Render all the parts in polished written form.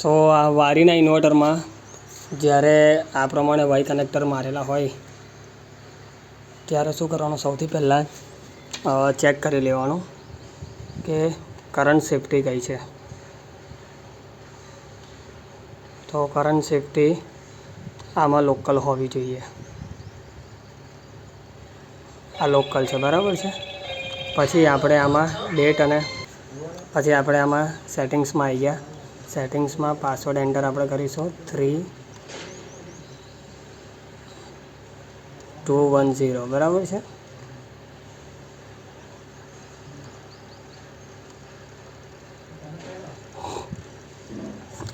સો આ વારીના ઇન્વર્ટરમાં જ્યારે આ પ્રમાણે વાય કનેક્ટર મારેલા હોય ત્યારે શું કરવાનું, સૌથી પહેલાં ચેક કરી લેવાનું કે કરંટ સેફ્ટી કઈ છે. તો કરંટ સેફ્ટી આમાં લોકલ હોવી જોઈએ. આ લોકલ છે, બરાબર છે. પછી આપણે આમાં ડેટ અને પછી આપણે આમાં સેટિંગ્સમાં આવી ગયા. સેટિંગ્સમાં પાસવર્ડ એન્ટર આપણે કરીશું 3210, બરાબર છે.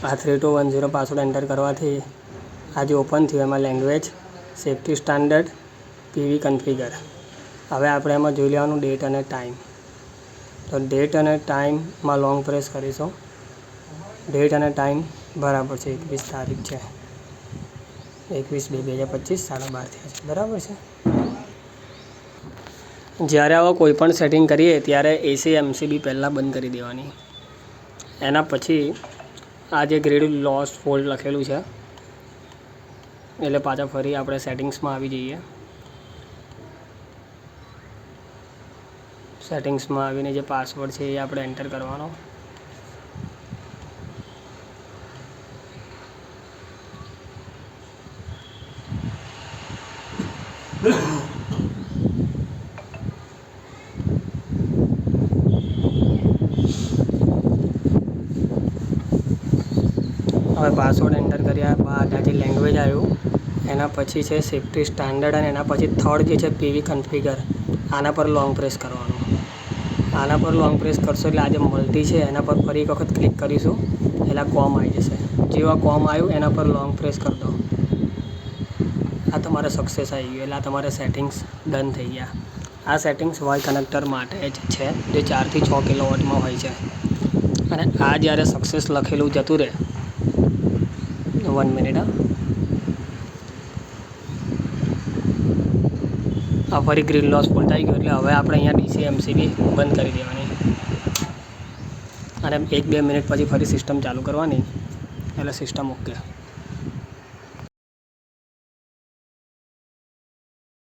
આ 3210 પાસવર્ડ એન્ટર કરવાથી આ જે ઓપન થયું એમાં language, safety standard, PV configure. હવે આપણે એમાં જોઈ લેવાનું ડેટ અને ટાઈમ. તો ડેટ અને ટાઈમમાં લોંગ પ્રેસ કરીશું. ડેટ અને ટાઈમ બરાબર છે, 21 તારીખ છે, 21/2/2025 12:30 થયા છે, બરાબર છે. જ્યારે આવા કોઈપણ સેટિંગ કરીએ ત્યારે એસી એમસીબી પહેલાં બંધ કરી દેવાની. એના પછી આ જે ગ્રેડ લોસ ફોલ્ડ લખેલું છે એટલે પાછા ફરી આપણે સેટિંગ્સમાં આવી જઈએ. સેટિંગ્સમાં આવીને જે પાસવર્ડ છે એ આપણે એન્ટર કરવાનો. હવે પાસવર્ડ એન્ટર કર્યા બાદ આ જે લેંગ્વેજ આવ્યું એના પછી છે સેફ્ટી સ્ટાન્ડર્ડ અને એના પછી થર્ડ જે છે પીવી કન્ફિગર. આના પર લોંગ પ્રેસ કરવાનું. આના પર લોંગ પ્રેસ કરશો એટલે આ જે મલ્ટી છે એના પર ફરી એક વખત ક્લિક કરીશું એટલે આ કોમ આવી જશે. જેવા કોમ આવ્યું એના પર લોંગ પ્રેસ કરી દો. આ તમારે સક્સેસ આવી ગયું એટલે આ તમારે સેટિંગ્સ ડન થઈ ગયા. આ સેટિંગ્સ વાય કનેક્ટર માટે જ છે જે 4 થી 6 કિલોવોટમાં હોય છે. અને આ જ્યારે સક્સેસ લખેલું જતું રહે, 1 મિનિટ, આ ફરી ગ્રીન લોસ ફોલ્ટ આવી ગયો એટલે હવે આપણે અહીંયા ડીસી એમસીબી બંધ કરી દેવાની અને 1-2 મિનિટ પછી ફરી સિસ્ટમ ચાલુ કરવાની એટલે સિસ્ટમ ઓકે.